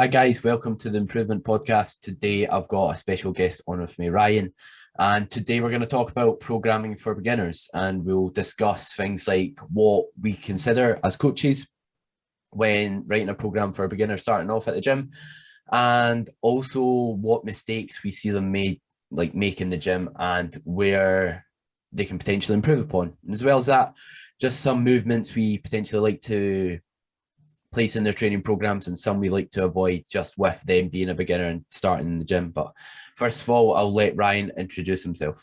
Hi guys, welcome to the Improvement Podcast. Today I've got a special guest on with me, Ryan, and today we're going to talk about programming for beginners, and we'll discuss things like what we consider as coaches when writing a program for a beginner starting off at the gym, and also what mistakes we see them make in the gym and where they can potentially improve upon. And as well as that, just some movements we potentially like to place in their training programs and some we like to avoid just with them being a beginner and starting in the gym. But first of all, I'll let Ryan introduce himself.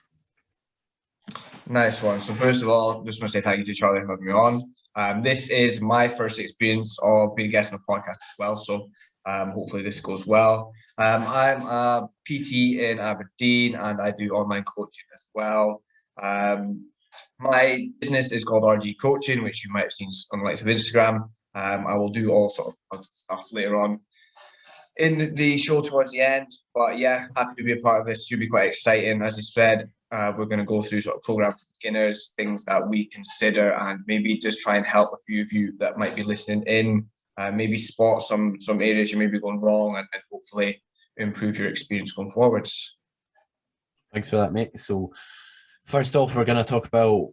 Nice one. So first of all, just want to say thank you to Charlie for having me on. This is my first experience of being a guest on a podcast as well. So hopefully this goes well. I'm a PT in Aberdeen and I do online coaching as well. My business is called RG Coaching, which you might have seen on the likes of Instagram. I will do all sort of stuff later on in the show towards the end. But yeah, happy to be a part of this. Should be quite exciting. As I said, we're going to go through sort of program for beginners, things that we consider, and maybe just try and help a few of you that might be listening in, maybe spot some areas you may be going wrong and hopefully improve your experience going forwards. Thanks for that, mate. So first off, we're going to talk about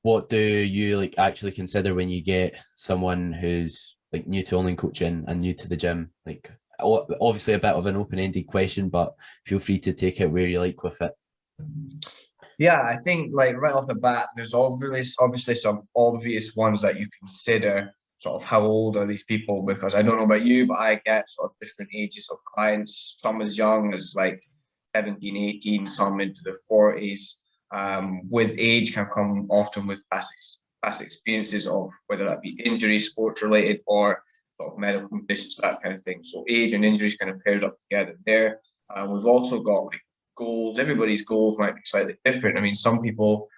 what do you actually consider when you get someone who's new to online coaching and new to the gym? Obviously a bit of an open-ended question, but feel free to take it where you like with it. Yeah, I think right off the bat, there's obviously some obvious ones that you consider. Sort of how old are these people? Because I don't know about you, but I get sort of different ages of clients. Some as young as 17, 18, some into the 40s. With age can come often with past experiences of whether that be injuries, sports related, or sort of medical conditions, that kind of thing. So age and injuries kind of paired up together there. We've also got goals. Everybody's goals might be slightly different. I mean, some people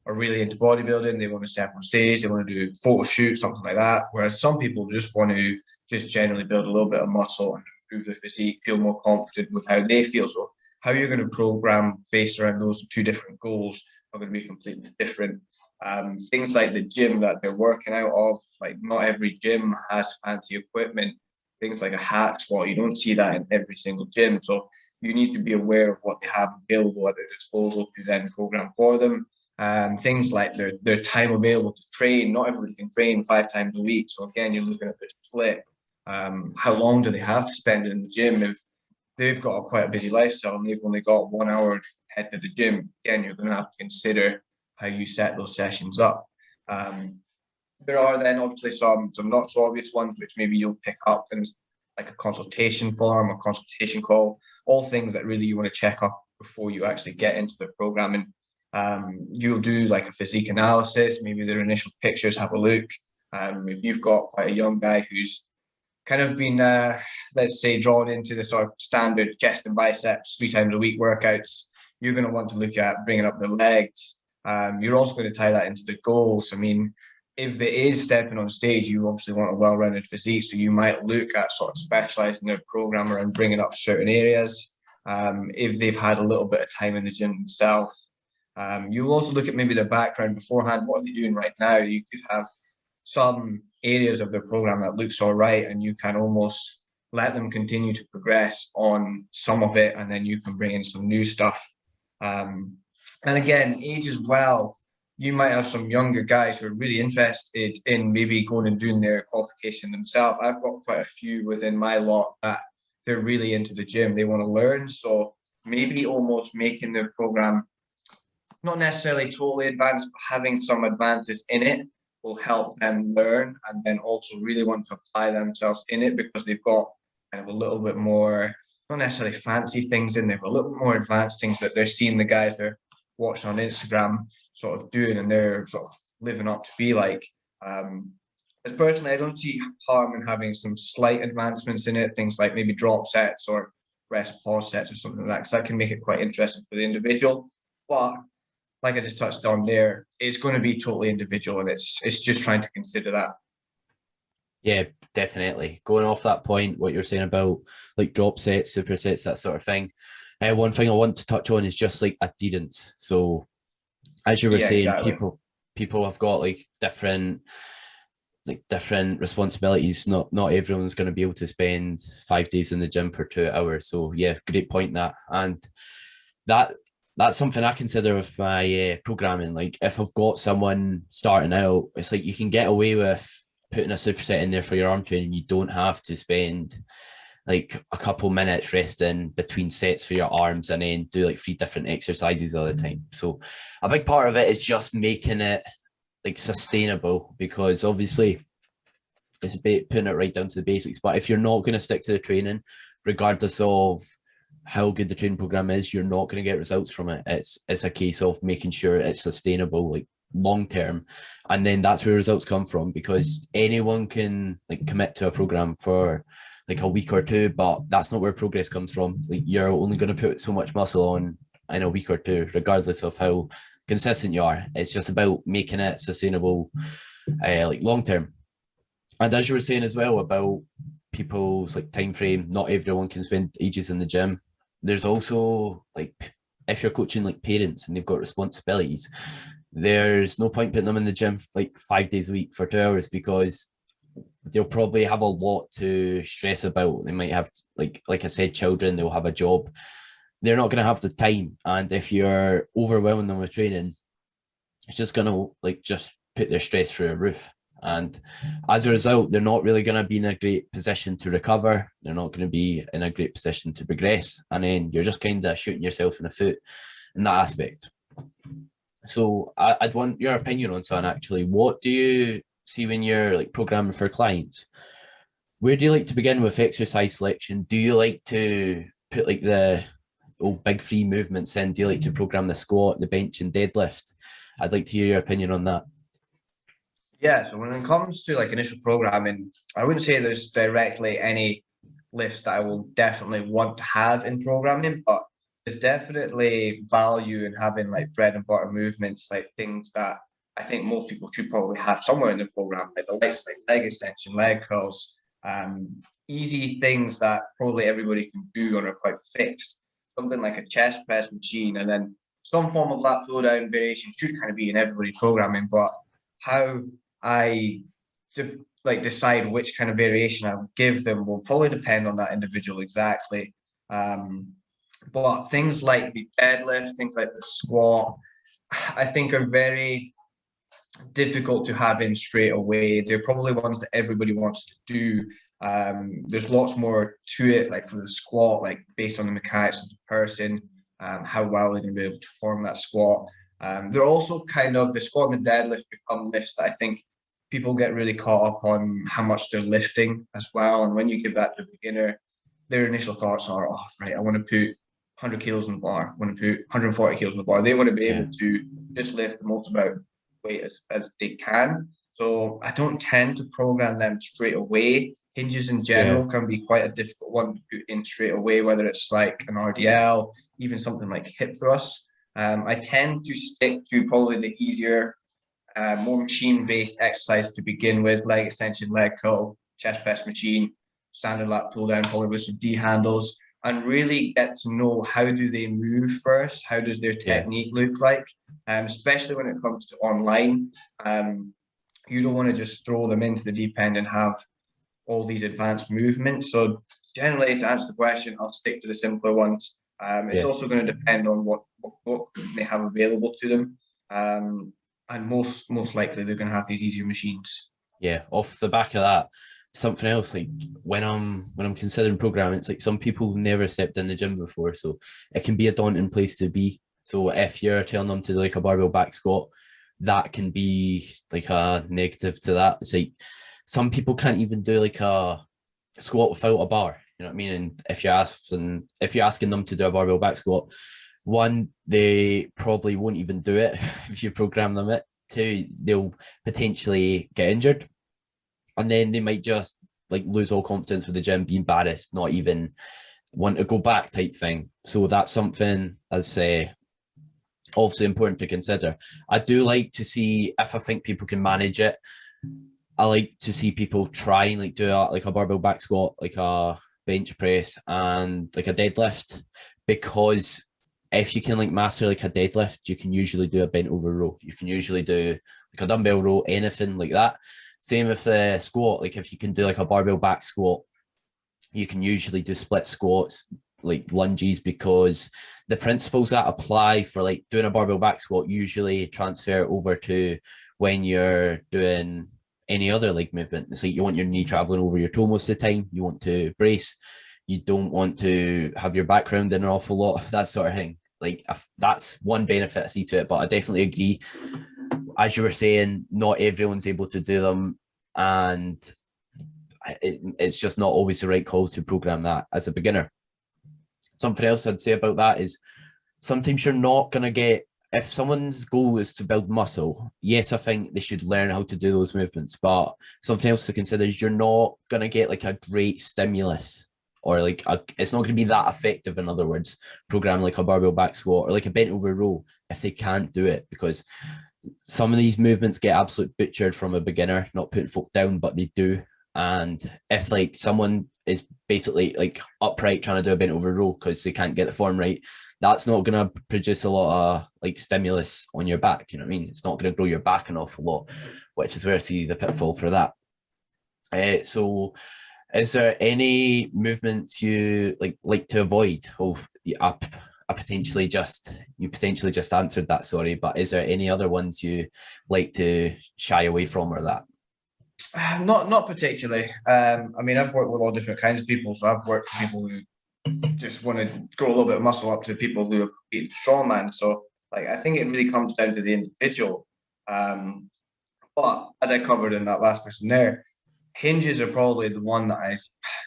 are really into bodybuilding. They want to step on stage. They want to do photo shoot, something like that. Whereas some people just want to just generally build a little bit of muscle and improve their physique, feel more confident with how they feel. So how you're going to program based around those two different goals are going to be completely different. Things like the gym that they're working out of, not every gym has fancy equipment. Things like a hack squat, you don't see that in every single gym. So you need to be aware of what they have available at their disposal to then program for them. Things like their time available to train. Not everybody can train 5 times a week. So again, you're looking at the split. How long do they have to spend in the gym? If they've got quite a busy lifestyle and they've only got 1 hour to head to the gym, again, you're going to have to consider how you set those sessions up. There are then obviously some not so obvious ones, which maybe you'll pick up, things like a consultation form, a consultation call, all things that really you want to check up before you actually get into the programming. You'll do a physique analysis, maybe their initial pictures, have a look. If you've got quite a young guy who's kind of been, let's say, drawn into the sort of standard chest and biceps 3 times a week workouts, you're going to want to look at bringing up the legs. You're also going to tie that into the goals. I mean, if it is stepping on stage, you obviously want a well-rounded physique, so you might look at sort of specialising their program and bringing up certain areas. If they've had a little bit of time in the gym themselves, you'll also look at maybe their background beforehand. What are they doing right now? You could have some areas of their program that looks all right, and you can almost let them continue to progress on some of it, and then you can bring in some new stuff. And again, age as well. You might have some younger guys who are really interested in maybe going and doing their qualification themselves. I've got quite a few within my lot that they're really into the gym. They want to learn. So maybe almost making their program not necessarily totally advanced, but having some advances in it will help them learn and then also really want to apply themselves in it because they've got kind of a little bit more, not necessarily fancy things in there, but a little bit more advanced things that they're seeing the guys they're watching on Instagram sort of doing and they're sort of living up to be like. As personally, I don't see harm in having some slight advancements in it, things like maybe drop sets or rest pause sets or something like that, because that can make it quite interesting for the individual. But like I just touched on there, it's going to be totally individual, and it's just trying to consider that. Yeah, definitely. Going off that point, what you're saying about drop sets, supersets, that sort of thing. One thing I want to touch on is just adherence. So as you were saying, exactly. people have got different like different responsibilities. Not everyone's going to be able to spend 5 days in the gym for 2 hours. So yeah, great point that. And that that's something I consider with my programming. Like if I've got someone starting out, it's like you can get away with putting a superset in there for your arm training. You don't have to spend like a couple minutes resting between sets for your arms and then do like 3 different exercises all the time. So a big part of it is just making it like sustainable, because obviously it's about putting it right down to the basics. But if you're not going to stick to the training, regardless of how good the training program is, you're not going to get results from it. It's a case of making sure it's sustainable, like long term, and then that's where results come from, because anyone can like commit to a program for like a week or two, but that's not where progress comes from. Like you're only going to put so much muscle on in a week or two, regardless of how consistent you are. It's just about making it sustainable, like long term. And as you were saying as well about people's like time frame, not everyone can spend ages in the gym. There's also like if you're coaching like parents and they've got responsibilities, there's no point putting them in the gym like 5 days a week for 2 hours, because they'll probably have a lot to stress about. They might have like I said, children, they'll have a job. They're not going to have the time. And if you're overwhelming them with training, it's just going to like just put their stress through a roof. And as a result, they're not really going to be in a great position to recover. They're not going to be in a great position to progress. And then you're just kind of shooting yourself in the foot in that aspect. So I'd want your opinion on something actually. What do you see when you're like programming for clients? Where do you like to begin with exercise selection? Do you like to put like the big three movements in? Do you like to program the squat, the bench, and deadlift? I'd like to hear your opinion on that. Yeah, so when it comes to like initial programming, I wouldn't say there's directly any lifts that I will definitely want to have in programming, but there's definitely value in having like bread and butter movements, like things that I think most people should probably have somewhere in the program, like the likes like leg extension, leg curls, easy things that probably everybody can do and are quite fixed. Something like a chest press machine, and then some form of lat pull down variation should kind of be in everybody programming, but how I decide which kind of variation I'll give them will probably depend on that individual exactly. But things like the deadlift, things like the squat, I think are very difficult to have in straight away. They're probably ones that everybody wants to do. There's lots more to it, like for the squat, like based on the mechanics of the person, how well they're going to be able to form that squat. They're also kind of, the squat and the deadlift become lifts that I think people get really caught up on how much they're lifting as well. And when you give that to a beginner, their initial thoughts are, oh, right, I want to put 100 kilos on the bar, I want to put 140 kilos on the bar. They want to be able to just lift the most amount of weight as they can. So I don't tend to program them straight away. Hinges in general can be quite a difficult one to put in straight away, whether it's like an RDL, even something like hip thrust. I tend to stick to probably the easier, more machine-based exercise to begin with, leg extension, leg curl, chest press machine, standard lat pull down, probably with some D handles, and really get to know how do they move first, how does their technique look like, especially when it comes to online. You don't want to just throw them into the deep end and have all these advanced movements. So generally, to answer the question, I'll stick to the simpler ones. It's also going to depend on what they have available to them. And most likely they're going to have these easier machines. Yeah, off the back of that, something else, like when I'm considering programming, it's like some people have never stepped in the gym before, so it can be a daunting place to be. So if you're telling them to do like a barbell back squat, that can be like a negative to that. It's like some people can't even do like a squat without a bar. You know what I mean? And if you're asking them to do a barbell back squat, one, they probably won't even do it if you program them it. Two, they'll potentially get injured, and then they might just like lose all confidence with the gym, be embarrassed, not even want to go back type thing. So that's something, as obviously important to consider. I do like to see, if I think people can manage it, I like to see people try and like do like a barbell back squat, like a bench press, and like a deadlift, because if you can like master like a deadlift, you can usually do a bent over row. You can usually do like a dumbbell row, anything like that. Same with the squat. Like if you can do like a barbell back squat, you can usually do split squats, like lunges, because the principles that apply for like doing a barbell back squat usually transfer over to when you're doing any other leg movement. It's like you want your knee traveling over your toe most of the time. You want to brace. You don't want to have your background in an awful lot, that sort of thing. Like that's one benefit I see to it, but I definitely agree. As you were saying, not everyone's able to do them, and it's just not always the right call to program that as a beginner. Something else I'd say about that is sometimes you're not going to get, if someone's goal is to build muscle, yes, I think they should learn how to do those movements, but something else to consider is you're not going to get like a great stimulus, or like it's not going to be that effective, in other words, program like a barbell back squat or like a bent over row if they can't do it, because some of these movements get absolutely butchered from a beginner, not putting folk down, but they do. And if like someone is basically like upright trying to do a bent over row because they can't get the form right, that's not going to produce a lot of like stimulus on your back. You know what I mean? It's not going to grow your back an awful lot, which is where I see the pitfall for that. So is there any movements you like to avoid? Oh, yeah, you potentially just answered that, sorry, but is there any other ones you like to shy away from, or that? Not particularly. I mean, I've worked with all different kinds of people. So I've worked for people who just want to grow a little bit of muscle up to people who have competed strongman. So like, I think it really comes down to the individual. But as I covered in that last question there, hinges are probably the one that I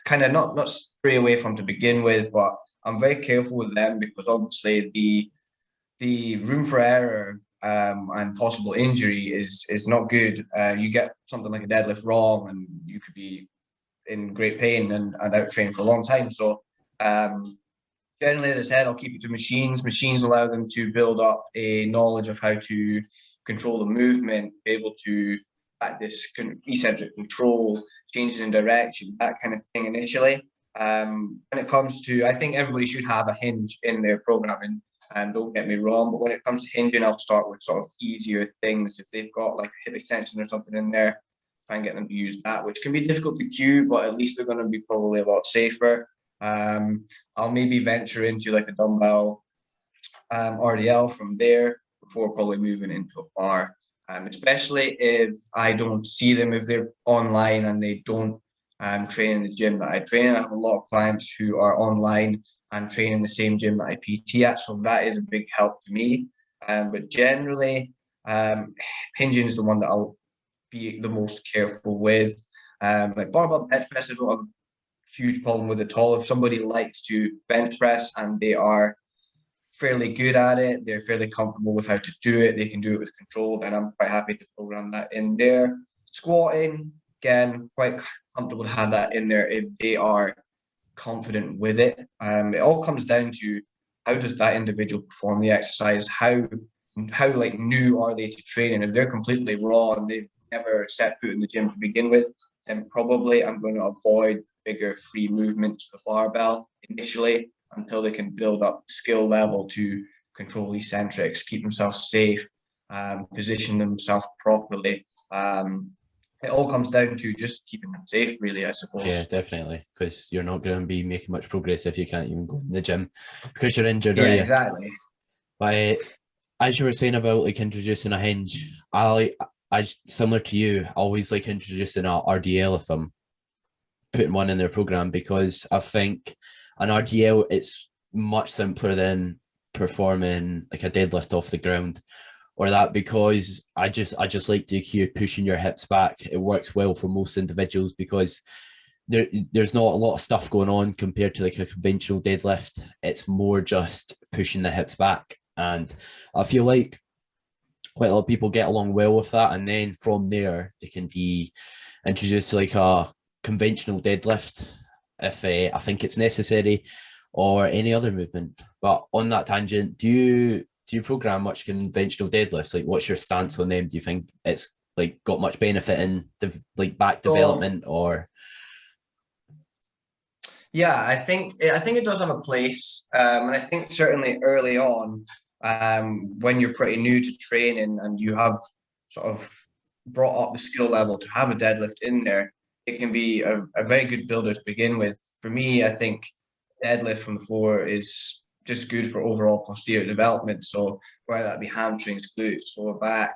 kind of not stray away from to begin with, but I'm very careful with them because obviously the room for error and possible injury is not good. You get something like a deadlift wrong, and you could be in great pain and out training for a long time. So generally, as I said, I'll keep it to machines. Machines allow them to build up a knowledge of how to control the movement, be able to practice eccentric control, changes in direction, that kind of thing initially. When it comes to, I think everybody should have a hinge in their programming. And don't get me wrong, but when it comes to hinging, I'll start with sort of easier things. If they've got like a hip extension or something in there, try and get them to use that, which can be difficult to cue, but at least they're going to be probably a lot safer. I'll maybe venture into like a dumbbell RDL from there before probably moving into a bar. Especially if I don't see them, if they're online and they don't train in the gym that I train in. I have a lot of clients who are online and train in the same gym that I PT at, so that is a big help to me. But generally, hinging is the one that I'll be the most careful with. Like barbell bench press, I don't have a huge problem with it at all. If somebody likes to bench press and they are fairly good at it, they're fairly comfortable with how to do it, they can do it with control, then I'm quite happy to program that in there. Squatting, again, quite comfortable to have that in there if they are confident with it. It all comes down to how does that individual perform the exercise, how like new are they to training. If they're completely raw and they've never set foot in the gym to begin with, then probably I'm going to avoid bigger free movements with the barbell initially until they can build up skill level to control eccentrics, keep themselves safe, position themselves properly. It all comes down to just keeping them safe, really, I suppose. Yeah, definitely, because you're not going to be making much progress if you can't even go in the gym because you're injured. Yeah, are you? Exactly. But as you were saying about like introducing a hinge, I similar to you, I always like introducing a RDL if I'm putting one in their program, because I think an RDL, it's much simpler than performing like a deadlift off the ground or that, because I just like to cue pushing your hips back. It works well for most individuals because there's not a lot of stuff going on compared to like a conventional deadlift. It's more just pushing the hips back, and I feel like quite a lot of people get along well with that, and then from there they can be introduced to like a conventional deadlift if I think it's necessary, or any other movement. But on that tangent, do you program much conventional deadlifts? Like, what's your stance on them? Do you think it's like got much benefit in like back development, or? Yeah, I think it does have a place, and I think certainly early on, when you're pretty new to training and you have sort of brought up the skill level to have a deadlift in there, it can be a very good builder to begin with. For me, I think deadlift from the floor is just good for overall posterior development. So whether that be hamstrings, glutes, lower back,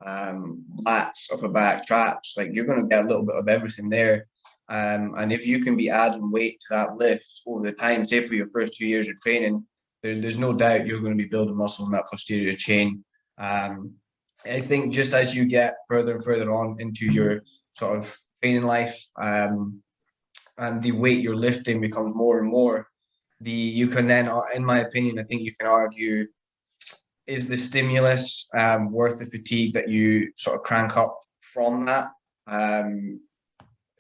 lats, upper back, traps, like you're going to get a little bit of everything there. And if you can be adding weight to that lift over the time, say for your first 2 years of training, there's no doubt you're going to be building muscle in that posterior chain. I think just as you get further and further on into your sort of training life, and the weight you're lifting becomes more and more, you can then, in my opinion, I think you can argue, is the stimulus worth the fatigue that you sort of crank up from that?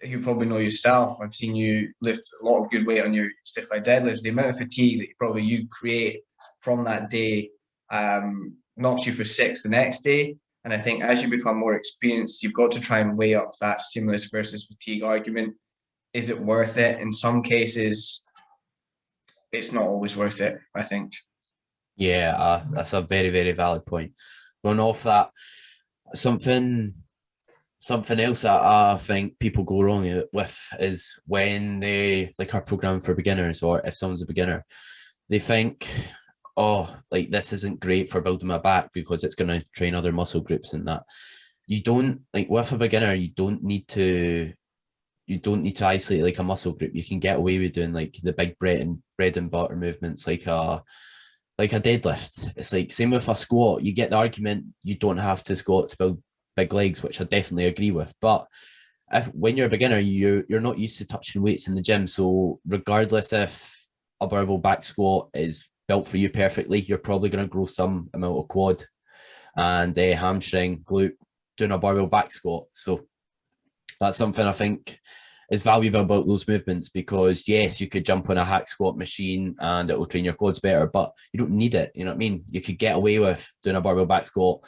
You probably know yourself. I've seen you lift a lot of good weight on your stiff leg deadlifts. The amount of fatigue that you create from that day knocks you for six the next day. And I think as you become more experienced, you've got to try and weigh up that stimulus versus fatigue argument. Is it worth it? In some cases, it's not always worth it, I think. Yeah, that's a very, very valid point. Going off that, something else that I think people go wrong with is when they like are programmed for beginners, or if someone's a beginner, they think, oh, like this isn't great for building my back because it's going to train other muscle groups and that. You don't, like with a beginner, you don't need to isolate like a muscle group. You can get away with doing like the big bread and butter movements like a deadlift. It's like same with a squat. You get the argument you don't have to squat to build big legs, which I definitely agree with. But when you're a beginner, you're not used to touching weights in the gym. So regardless if a barbell back squat is built for you perfectly, you're probably going to grow some amount of quad and a hamstring, glute doing a barbell back squat. So that's something I think is valuable about those movements, because yes, you could jump on a hack squat machine and it will train your quads better, but you don't need it. You know what I mean? You could get away with doing a barbell back squat,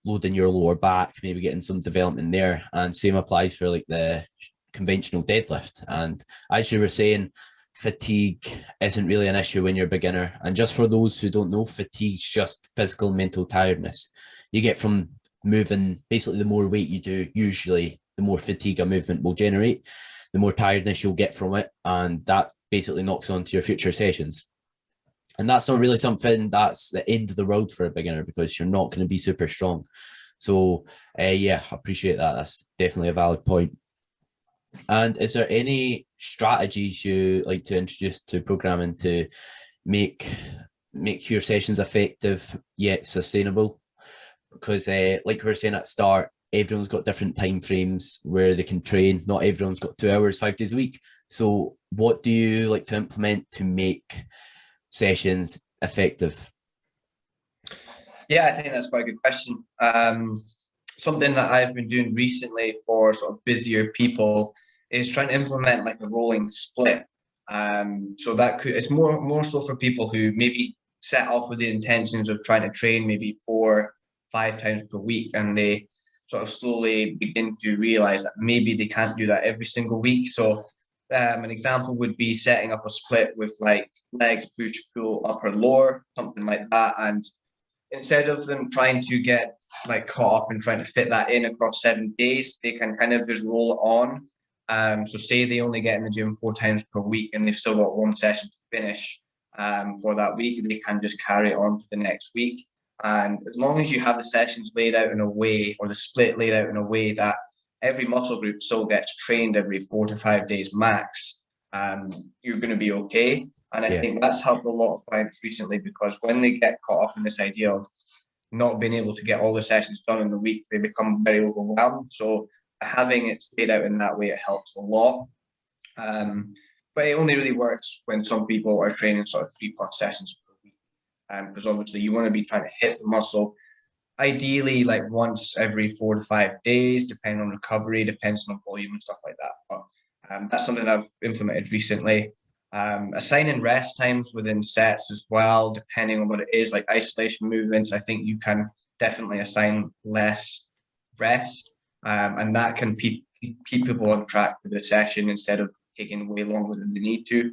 loading your lower back, maybe getting some development there. And same applies for like the conventional deadlift. And as you were saying, fatigue isn't really an issue when you're a beginner. And just for those who don't know, fatigue's just physical mental tiredness. You get from moving, basically the more weight you do, usually the more fatigue a movement will generate, the more tiredness you'll get from it. And that basically knocks on to your future sessions. And that's not really something that's the end of the world for a beginner, because you're not going to be super strong. So yeah, I appreciate that. That's definitely a valid point. And is there any strategies you like to introduce to programming to make your sessions effective yet sustainable? Because like we were saying at the start, everyone's got different time frames where they can train. Not everyone's got 2 hours, 5 days a week. So what do you like to implement to make sessions effective? Yeah, I think that's quite a good question. Something that I've been doing recently for sort of busier people is trying to implement like a rolling split. So it's more so for people who maybe set off with the intentions of trying to train maybe 4-5 times per week, and they sort of slowly begin to realize that maybe they can't do that every single week. So an example would be setting up a split with like legs, push, pull, upper, lower, something like that. And instead of them trying to get like caught up and trying to fit that in across 7 days, they can kind of just roll it on. So say they only get in the gym 4 times per week and they've still got 1 session to finish for that week, they can just carry it on to the next week. And as long as you have the sessions laid out in a way, or the split laid out in a way that every muscle group still gets trained every 4 to 5 days max, you're going to be okay. And I think that's helped a lot of clients recently, because when they get caught up in this idea of not being able to get all the sessions done in the week, they become very overwhelmed. So having it laid out in that way, it helps a lot. But it only really works when some people are training sort of 3+ sessions per week. Because obviously you want to be trying to hit the muscle, ideally like once every 4 to 5 days, depending on recovery, depends on volume and stuff like that. But that's something I've implemented recently. Assigning rest times within sets as well, depending on what it is, like isolation movements, I think you can definitely assign less rest, and that can keep people on track for the session instead of taking way longer than they need to.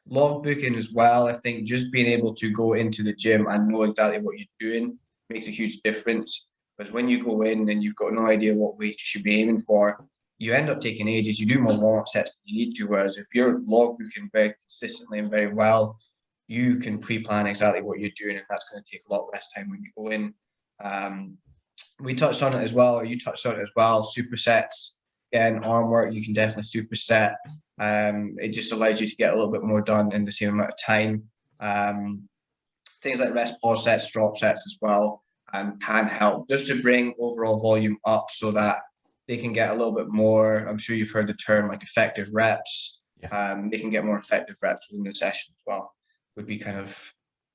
Log booking as well, I think just being able to go into the gym and know exactly what you're doing makes a huge difference. Because when you go in and you've got no idea what weight you should be aiming for, you end up taking ages. You do more warm-up sets than you need to. Whereas if you're logbooking very consistently and very well, you can pre-plan exactly what you're doing, and that's going to take a lot less time when you go in. We touched on it as well, or you touched on it as well. Supersets, again, arm work, you can definitely superset. It just allows you to get a little bit more done in the same amount of time. Things like rest pause sets, drop sets as well, can help just to bring overall volume up so that they can get a little bit more. I'm sure you've heard the term like effective reps. Yeah. They can get more effective reps within the session as well. Would be kind of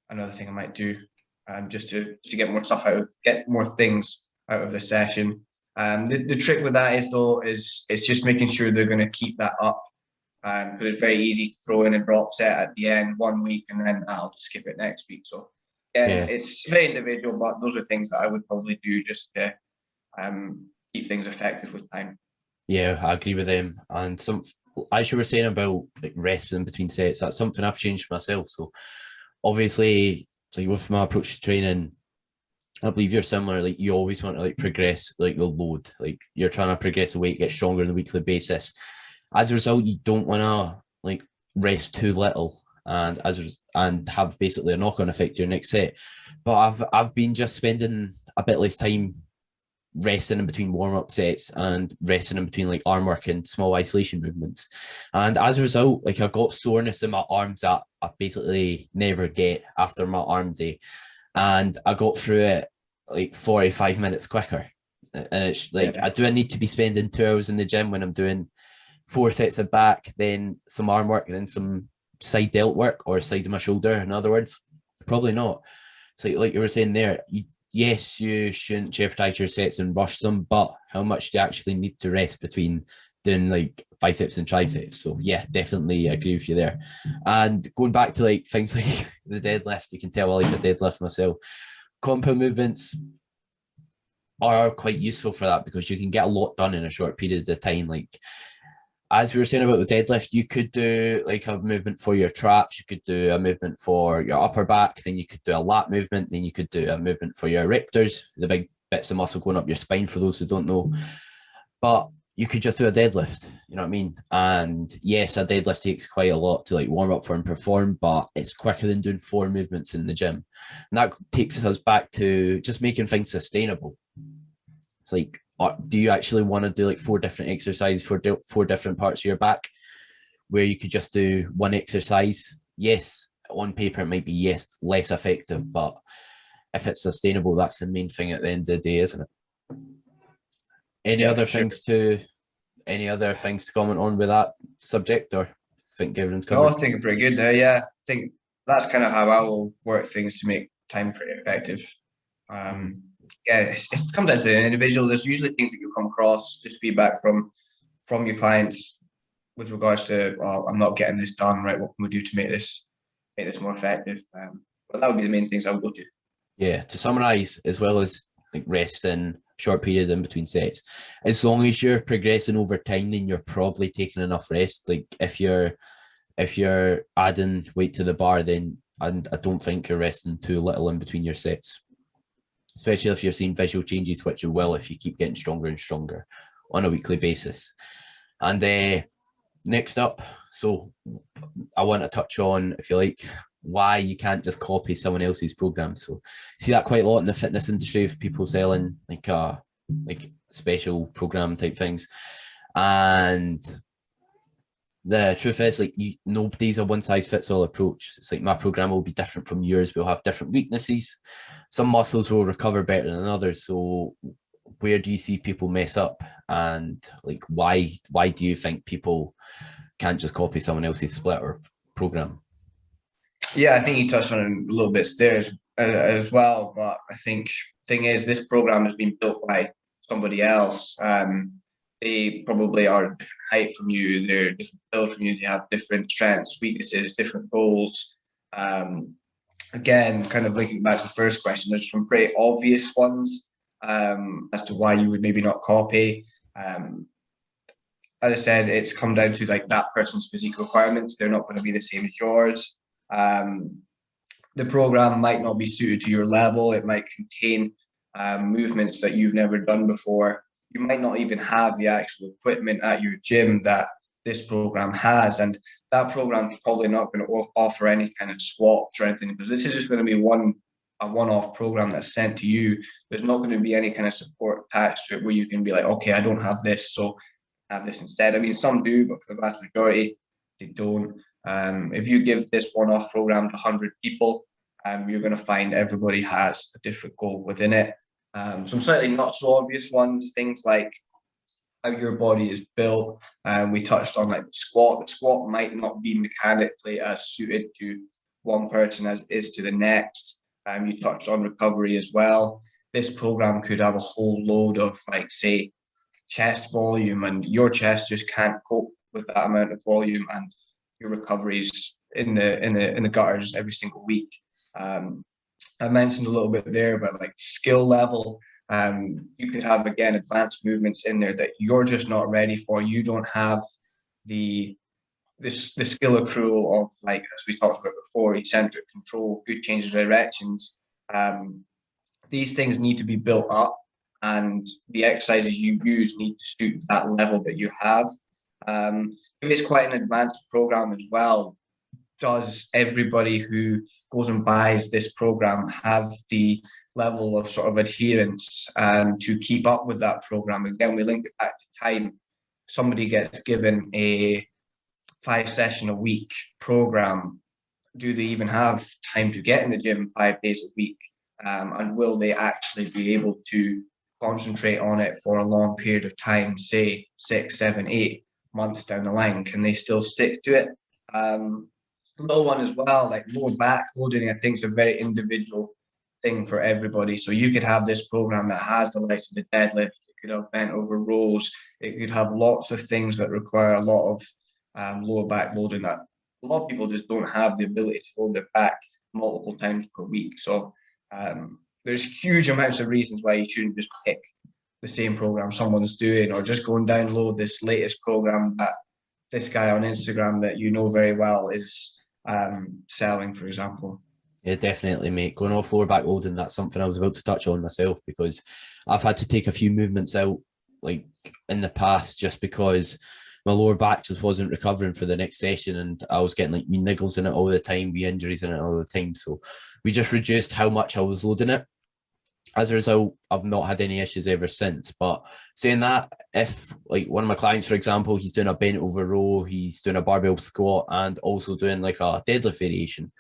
another thing I might do, just to get more stuff get more things out of the session. The trick with that is it's just making sure they're going to keep that up. Because it's very easy to throw in a drop set at the end 1 week and then I'll skip it next week. So it's very individual, but those are things that I would probably do just to keep things effective with time. Yeah, I agree with them. And as you were saying about like rest in between sets, that's something I've changed myself. So obviously, like with my approach to training, I believe you're similar. Like you always want to like progress like the load. Like you're trying to progress the weight, get stronger on a weekly basis. As a result, you don't want to like rest too little and have basically a knock-on effect to your next set. But I've been just spending a bit less time resting in between warm-up sets and resting in between like arm work and small isolation movements. And as a result, like I got soreness in my arms that I basically never get after my arm day. And I got through it like 45 minutes quicker. And it's like, do I need to be spending 2 hours in the gym when I'm doing 4 sets of back, then some arm work, and then some side delt work or side of my shoulder? In other words, probably not. So like you were saying there, yes, you shouldn't jeopardize your sets and rush them, but how much do you actually need to rest between doing like biceps and triceps? So yeah, definitely agree with you there. And going back to like things like the deadlift, you can tell I like a deadlift myself. Compound movements are quite useful for that because you can get a lot done in a short period of time. Like as we were saying about the deadlift, you could do like a movement for your traps, you could do a movement for your upper back, then you could do a lat movement, then you could do a movement for your rectors, the big bits of muscle going up your spine for those who don't know. But you could just do a deadlift, you know what I mean? And yes, a deadlift takes quite a lot to like warm up for and perform, but it's quicker than doing 4 movements in the gym. And that takes us back to just making things sustainable. It's like, do you actually want to do like 4 different exercises for 4 different parts of your back where you could just do one exercise? Yes, on paper it might be less effective, but if it's sustainable, that's the main thing at the end of the day, isn't it? Any other things to comment on with that subject, or think everyone's covered? No, I think pretty good there. Yeah, I think that's kind of how I will work things to make time pretty effective. It comes down to the individual. There's usually things that you'll come across, just feedback from your clients with regards to, I'm not getting this done right. What can we do to make this more effective? But that would be the main things I would go to. Yeah, to summarize, as well as like rest and short period in between sets, as long as you're progressing over time, then you're probably taking enough rest. Like if you're adding weight to the bar, then I don't think you're resting too little in between your sets, especially if you're seeing visual changes, which you will if you keep getting stronger and stronger on a weekly basis. And next up, so I want to touch on, if you like, why you can't just copy someone else's program. So see that quite a lot in the fitness industry of people selling like special program type things. And the truth is, like, nobody's a one size fits all approach. It's like my program will be different from yours. We'll have different weaknesses. Some muscles will recover better than others. So where do you see people mess up? And like, why do you think people can't just copy someone else's split or program? Yeah, I think you touched on it a little bit there as well. But I think thing is, this program has been built by somebody else. They probably are a different height from you. They're different build from you. They have different strengths, weaknesses, different goals. Again, kind of linking back to the first question, there's some pretty obvious ones as to why you would maybe not copy. As I said, it's come down to like that person's physique requirements. They're not going to be the same as yours. The program might not be suited to your level. It might contain movements that you've never done before. You might not even have the actual equipment at your gym that this program has, and that program is probably not going to offer any kind of swaps or anything, because this is just going to be a one-off program that's sent to you. There's not going to be any kind of support attached to it where you can be like, okay, I don't have this, so have this instead. I mean, some do, but for the vast majority, they don't. If you give this one-off program to 100 people, you're going to find everybody has a different goal within it. Some slightly not so obvious ones, things like how your body is built. We touched on like the squat. The squat might not be mechanically as suited to one person as it is to the next. You touched on recovery as well. This program could have a whole load of, like, say, chest volume, and your chest just can't cope with that amount of volume, and your recovery's in the gutters every single week. I mentioned a little bit there about like skill level. You could have, again, advanced movements in there that you're just not ready for. You don't have the skill accrual of, like, as we talked about before, eccentric control, good change of directions. These things need to be built up, and the exercises you use need to suit that level that you have. If it's quite an advanced program as well, does everybody who goes and buys this program have the level of sort of adherence to keep up with that program? Again, we link it back to time. Somebody gets given a 5-session-a-week program. Do they even have time to get in the gym 5 days a week? And will they actually be able to concentrate on it for a long period of time, say 6, 7, 8 months down the line? Can they still stick to it? Little one as well, like lower back loading, I think is a very individual thing for everybody. So you could have this program that has the likes of the deadlift, it could have bent over rows, it could have lots of things that require a lot of lower back loading that a lot of people just don't have the ability to hold their back multiple times per week. So there's huge amounts of reasons why you shouldn't just pick the same program someone's doing, or just go and download this latest program that this guy on Instagram that you know very well is selling, for example. Yeah, definitely, mate. Going off lower back loading, that's something I was about to touch on myself, because I've had to take a few movements out, like, in the past, just because my lower back just wasn't recovering for the next session, and I was getting like me niggles in it all the time, me injuries in it all the time. So we just reduced how much I was loading it. As a result, I've not had any issues ever since. But saying that, if like one of my clients, for example, he's doing a bent over row, he's doing a barbell squat, and also doing like a deadlift variation,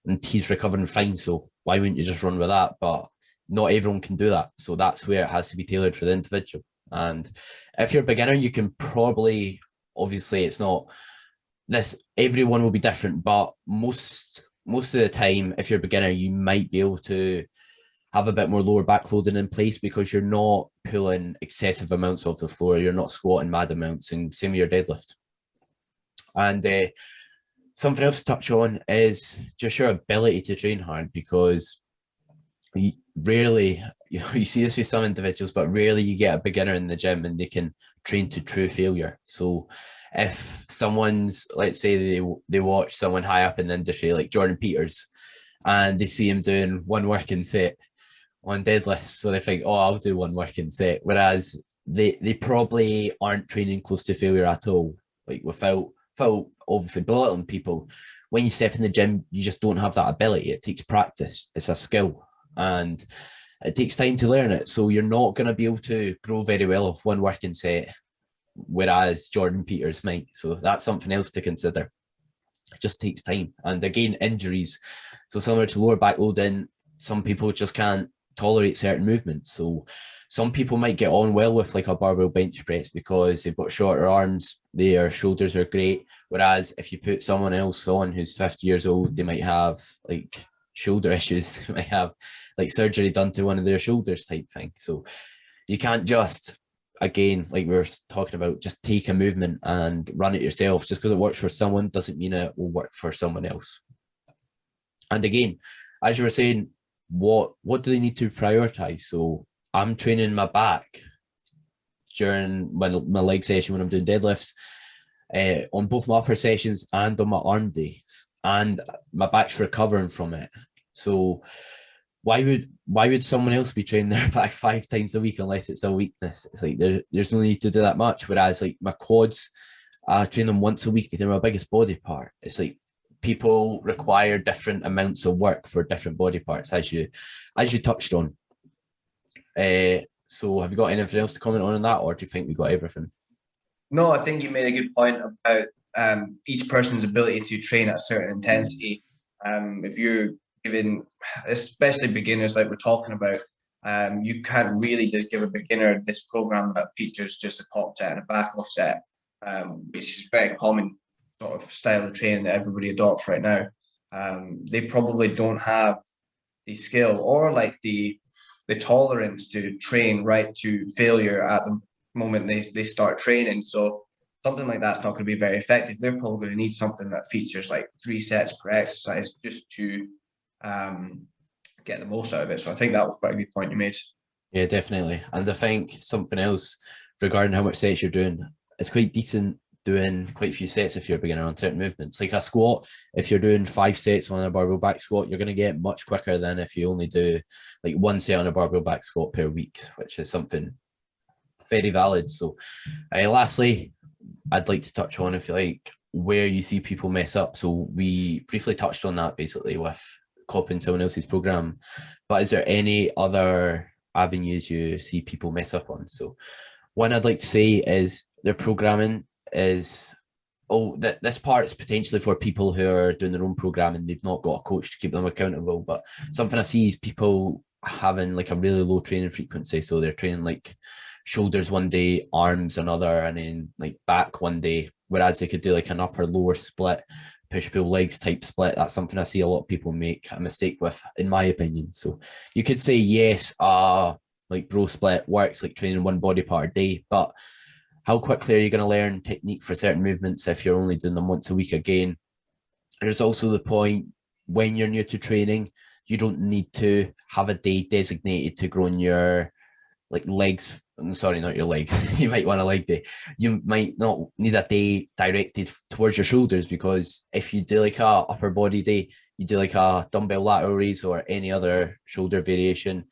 and he's recovering fine, so why wouldn't you just run with that? But not everyone can do that, so that's where it has to be tailored for the individual. And if you're a beginner, you can probably, obviously it's not this, everyone will be different, but most of the time, if you're a beginner, you might be able to have a bit more lower back loading in place, because you're not pulling excessive amounts off the floor, you're not squatting mad amounts, and same with your deadlift. And something else to touch on is just your ability to train hard, because rarely, you see this with some individuals, but rarely you get a beginner in the gym and they can train to true failure. So if someone's, let's say they watch someone high up in the industry like Jordan Peters, and they see him doing one working set on deadlifts, so they think, oh, I'll do one working set, whereas they probably aren't training close to failure at all. Like, without obviously belittling people, when you step in the gym, you just don't have that ability. It takes practice. It's a skill, and it takes time to learn it. So you're not going to be able to grow very well off one working set, whereas Jordan Peters might. So that's something else to consider. It just takes time. And again, injuries. So similar to lower back loading, some people just can't tolerate certain movements. So some people might get on well with like a barbell bench press because they've got shorter arms, their shoulders are great. Whereas if you put someone else on who's 50 years old, they might have like shoulder issues, they might have like surgery done to one of their shoulders type thing. So you can't just, again, like we were talking about, just take a movement and run it yourself. Just because it works for someone doesn't mean it will work for someone else. And again, as you were saying, what do they need to prioritize? So I'm training my back during my leg session when I'm doing deadlifts, on both my upper sessions and on my arm days, and my back's recovering from it. So why would someone else be training their back 5 times a week unless it's a weakness? It's like there's no need to do that much. Whereas like my quads, I train them once a week. They're my biggest body part. It's like people require different amounts of work for different body parts, as you touched on. So have you got anything else to comment on that, or do you think we got everything? No, I think you made a good point about each person's ability to train at a certain intensity. If you're given, especially beginners like we're talking about, you can't really just give a beginner this program that features just a top set and a back off set, which is very common sort of style of training that everybody adopts right now. They probably don't have the skill or like the tolerance to train right to failure at the moment they start training. So something like that's not going to be very effective. They're probably going to need something that features like 3 sets per exercise just to get the most out of it. So I think that was quite a good point you made. Yeah, definitely. And I think something else regarding how much sets you're doing, it's quite decent doing quite a few sets if you're a beginner on certain movements. Like a squat, if you're doing 5 sets on a barbell back squat, you're going to get much quicker than if you only do like 1 set on a barbell back squat per week, which is something very valid. So lastly, I'd like to touch on, if you like, where you see people mess up. So we briefly touched on that basically with copying someone else's program, but is there any other avenues you see people mess up on? So one I'd like to say is their programming is, that this part is potentially for people who are doing their own programming. They've not got a coach to keep them accountable. But something I see is people having like a really low training frequency. So they're training like shoulders one day, arms another, and then like back one day. Whereas they could do like an upper lower split, push pull legs type split. That's something I see a lot of people make a mistake with, in my opinion. So you could say yes, like bro split works, like training one body part a day, but how quickly are you going to learn technique for certain movements if you're only doing them once a week again? There's also the point when you're new to training, you don't need to have a day designated to grow in your like legs. Sorry, not your legs. You might want a leg day. You might not need a day directed towards your shoulders, because if you do like a upper body day, you do like a dumbbell lateral raise or any other shoulder variation,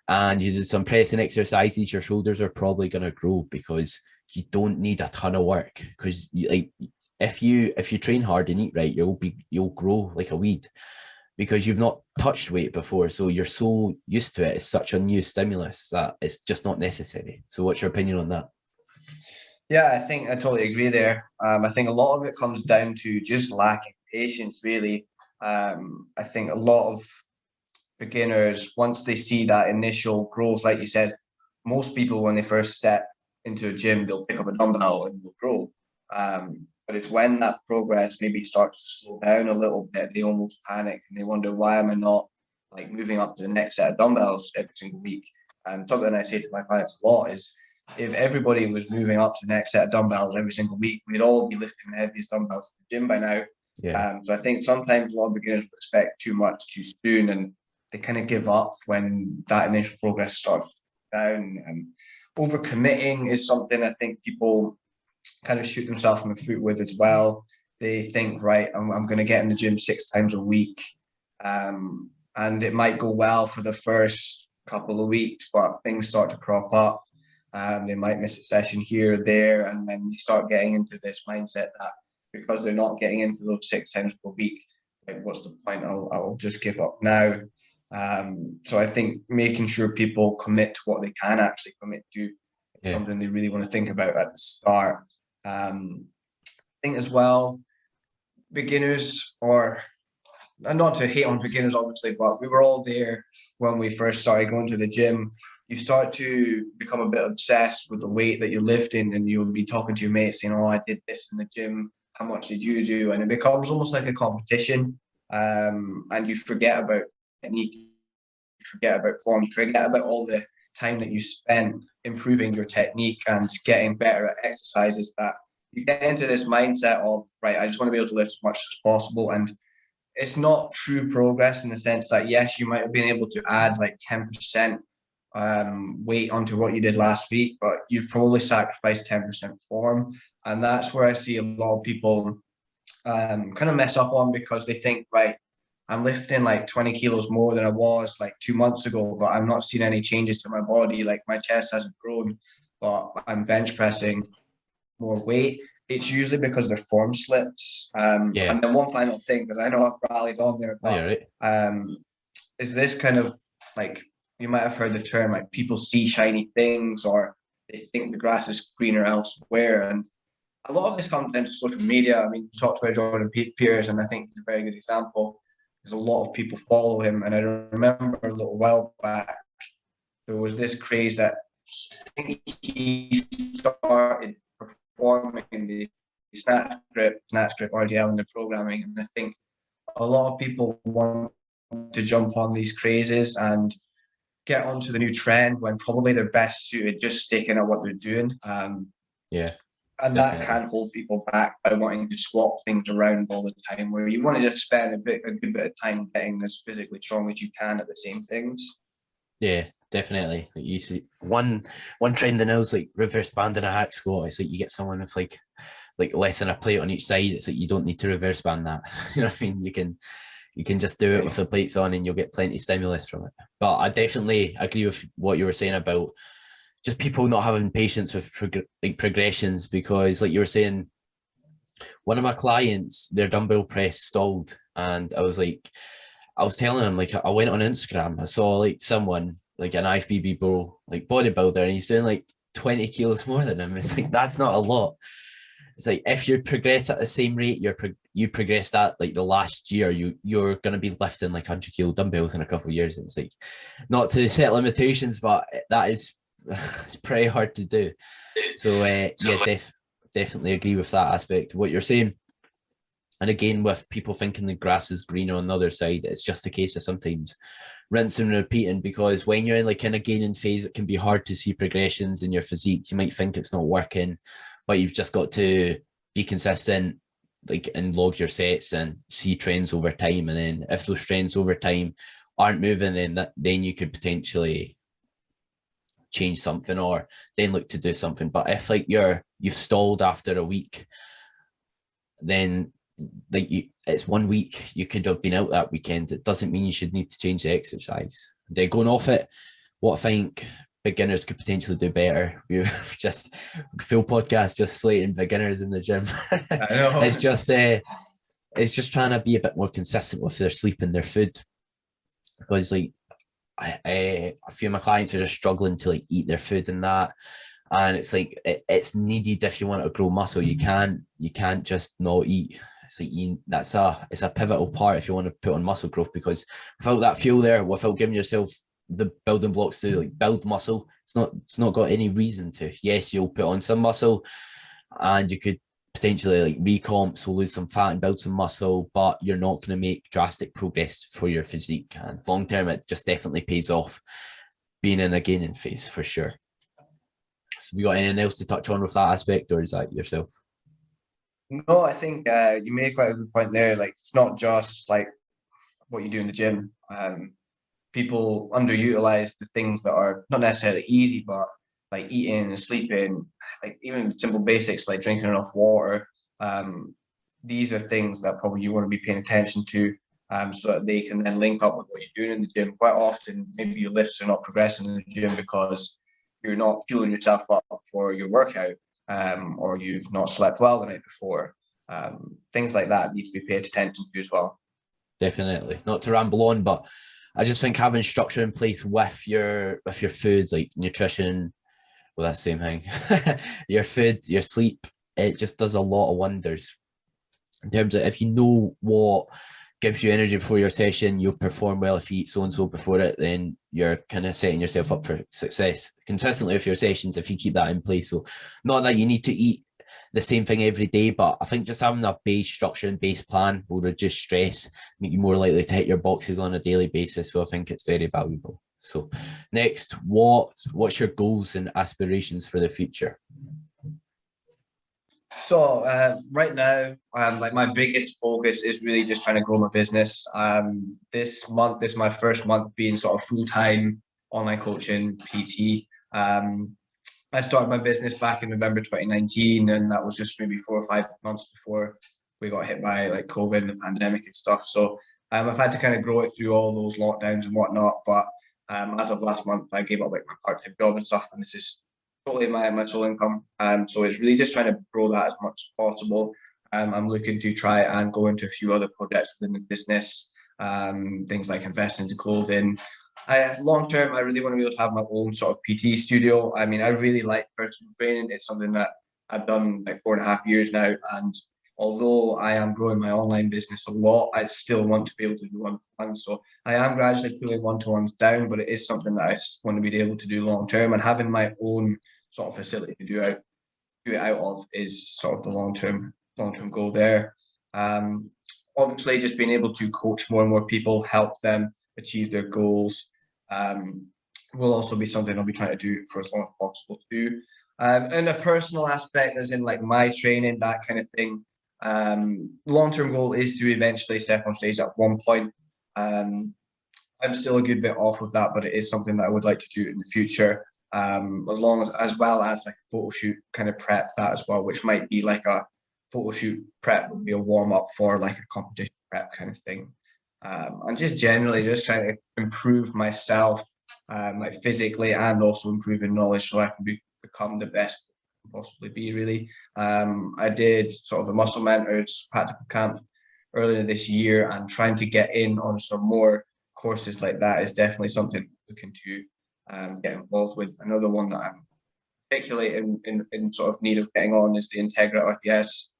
and you do some pressing exercises, your shoulders are probably going to grow because you don't need a ton of work. Because if you train hard and eat right, you'll grow like a weed, because you've not touched weight before. So you're so used to it. It's such a new stimulus that it's just not necessary. So what's your opinion on that? Yeah, I think I totally agree there. I think a lot of it comes down to just lacking patience, really. I think a lot of beginners, once they see that initial growth, like you said, most people when they first step into a gym, they'll pick up a dumbbell and they'll grow. But it's when that progress maybe starts to slow down a little bit, they almost panic and they wonder, why am I not like moving up to the next set of dumbbells every single week? And something I say to my clients a lot is, if everybody was moving up to the next set of dumbbells every single week, we'd all be lifting the heaviest dumbbells in the gym by now. Yeah. So I think sometimes a lot of beginners expect too much too soon, and they kind of give up when that initial progress starts down. And overcommitting is something I think people kind of shoot themselves in the foot with as well. They think, right, I'm going to get in the gym 6 times a week. And it might go well for the first couple of weeks, but things start to crop up. They might miss a session here or there, and then they start getting into this mindset that because they're not getting in for those 6 times per week, like, what's the point? I'll just give up now. So I think making sure people commit to what they can actually commit to is something they really want to think about at the start. I think as well, beginners, or and not to hate on beginners, obviously, but we were all there when we first started going to the gym. You start to become a bit obsessed with the weight that you're lifting, and you'll be talking to your mates saying, oh, I did this in the gym. How much did you do? And it becomes almost like a competition. And you forget about technique, you forget about form, you forget about all the time that you spent improving your technique and getting better at exercises, that you get into this mindset of, right, I just want to be able to lift as much as possible. And it's not true progress in the sense that, yes, you might have been able to add like 10% weight onto what you did last week, but you've probably sacrificed 10% form. And that's where I see a lot of people kind of mess up on, because they think, right, I'm lifting like 20 kilos more than I was like 2 months ago, but I'm not seeing any changes to my body. Like my chest hasn't grown, but I'm bench pressing more weight. It's usually because their form slips. Yeah. And then one final thing, because I know I've rallied on there, Oh, but you're right. is this kind of like, you might have heard the term like people see shiny things or they think the grass is greener elsewhere. And a lot of this comes into social media. I mean, you talked about Jordan Pierce, and I think he's a very good example. There's a lot of people follow him, and I remember a little while back there was this craze that I think he started performing the snatch grip RDL in the programming, and I think a lot of people want to jump on these crazes and get onto the new trend when probably they're best suited just sticking at what they're doing. Yeah, And that definitely. can hold people back by wanting to swap things around all the time, where you want to just spend a good bit of time getting as physically strong as you can at the same things. Yeah, definitely. Like you see one trend in now is like reverse band in a hack squat. It's like you get someone with like less than a plate on each side. It's like you don't need to reverse band that. You know what I mean? You can just do it with the plates on and you'll get plenty of stimulus from it. But I definitely agree with what you were saying about just people not having patience with progressions, because like you were saying, one of my clients, their dumbbell press stalled, and I was telling him, like, I went on Instagram, I saw like someone like an IFBB bro, like bodybuilder, and he's doing like 20 kilos more than him. It's like, that's not a lot. It's like, if you progress at the same rate you progressed at like the last year, you're going to be lifting like 100 kilo dumbbells in a couple of years. And it's like, not to set limitations, but that is it's pretty hard to do. So yeah, definitely agree with that aspect of what you're saying. And again, with people thinking the grass is greener on the other side, it's just a case of sometimes rinsing and repeating, because when you're in like in a gaining phase, it can be hard to see progressions in your physique. You might think it's not working, but you've just got to be consistent, like, and log your sets and see trends over time. And then if those trends over time aren't moving, then you could potentially change something or then look to do something. But if like you've stalled after a week, then like it's 1 week, you could have been out that weekend. It doesn't mean you should need to change the exercise. They're going off it. What I think beginners could potentially do better. We've just full podcast just slating beginners in the gym. I know. It's just trying to be a bit more consistent with their sleep and their food, because like a few of my clients are just struggling to like eat their food and that. And it's like it's needed if you want to grow muscle. You can't just not eat. It's like it's a pivotal part if you want to put on muscle growth, because without that fuel there, without giving yourself the building blocks to like build muscle, it's not got any reason to. Yes, you'll put on some muscle and you could potentially like recomp, so lose some fat and build some muscle, but you're not going to make drastic progress for your physique. And long term, it just definitely pays off being in a gaining phase for sure. So have you got anything else to touch on with that aspect, or is that yourself? No, I think you made quite a good point there. Like, it's not just like what you do in the gym. People underutilize the things that are not necessarily easy, but like eating and sleeping, like even simple basics like drinking enough water. These are things that probably you want to be paying attention to, so that they can then link up with what you're doing in the gym. Quite often, maybe your lifts are not progressing in the gym because you're not fueling yourself up for your workout, or you've not slept well the night before. Things like that need to be paid attention to as well. Definitely. Not to ramble on, but I just think having structure in place with your food, like nutrition, well, that's the same thing. Your food, your sleep, it just does a lot of wonders. In terms of, if you know what gives you energy before your session, you'll perform well. If you eat so and so before it, then you're kind of setting yourself up for success consistently with your sessions if you keep that in place. So not that you need to eat the same thing every day, but I think just having a base structure and base plan will reduce stress, make you more likely to hit your boxes on a daily basis. So I think it's very valuable. So next, what's your goals and aspirations for the future? So right now, like my biggest focus is really just trying to grow my business. This month, this is my first month being sort of full-time online coaching PT. I started my business back in November 2019, and that was just maybe 4 or 5 months before we got hit by like COVID and the pandemic and stuff. So I've had to kind of grow it through all those lockdowns and whatnot, but as of last month, I gave up like my part-time job and stuff, and this is totally my sole income. So it's really just trying to grow that as much as possible. I'm looking to try and go into a few other projects within the business, things like investing into clothing. Long term, I really want to be able to have my own sort of PT studio. I mean, I really like personal training. It's something that I've done like 4.5 years now, and although I am growing my online business a lot, I still want to be able to do one-to-one. So I am gradually pulling one-to-ones down, but it is something that I want to be able to do long term. And having my own sort of facility to do it out of is sort of the long term goal there. Obviously, just being able to coach more and more people, help them achieve their goals, will also be something I'll be trying to do for as long as possible too. And a personal aspect, as in like my training, that kind of thing. Long-term goal is to eventually step on stage at one point. I'm still a good bit off of that, but it is something that I would like to do in the future. As well as like a photo shoot kind of prep that as well, which might be like a photo shoot prep would be a warm up for like a competition prep kind of thing. And just generally just trying to improve myself, like physically, and also improving knowledge so I can become the best I can possibly be, really. I did sort of a Muscle Mentors practical camp earlier this year, and trying to get in on some more courses like that is definitely something I'm looking to get involved with. Another one that I'm particularly in sort of need of getting on is the Integra RPS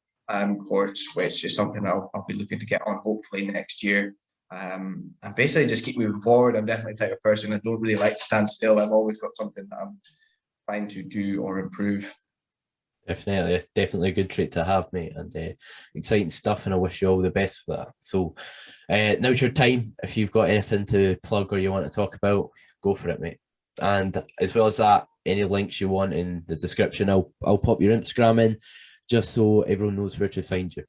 course, which is something I'll be looking to get on hopefully next year. And basically just keep moving forward. I'm definitely the type of person I don't really like to stand still. I've always got something that I'm trying to do or improve. Definitely, it's definitely a good trait to have, mate, and exciting stuff. And I wish you all the best with that. So, now's your time. If you've got anything to plug or you want to talk about, go for it, mate. And as well as that, any links you want in the description, I'll pop your Instagram in, just so everyone knows where to find you.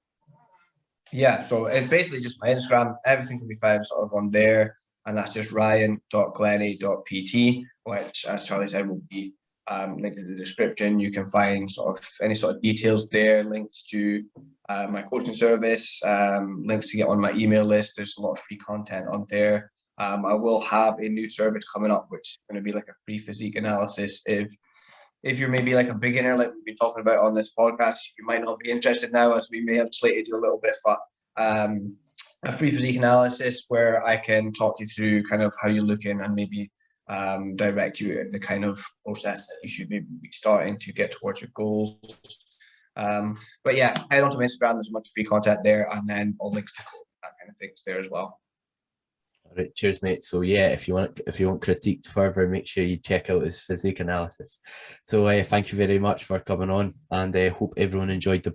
Yeah, so it's basically just my Instagram. Everything can be found sort of on there, and that's just ryan.glennie.pt, which, as Charlie said, will be linked in the description. You can find sort of any sort of details there, links to my coaching service, links to get on my email list. There's a lot of free content on there. I will have a new service coming up, which is going to be like a free physique analysis. If you're maybe like a beginner, like we've been talking about on this podcast, you might not be interested now, as we may have slated you a little bit, but a free physique analysis where I can talk you through kind of how you're looking, and maybe direct you in the kind of process that you should maybe be starting to get towards your goals. But yeah, head onto my Instagram. There's a bunch of free content there, and then all links to that kind of things there as well. All right, cheers, mate. So yeah, if you want critiqued further, make sure you check out his physique analysis. So thank you very much for coming on, and hope everyone enjoyed the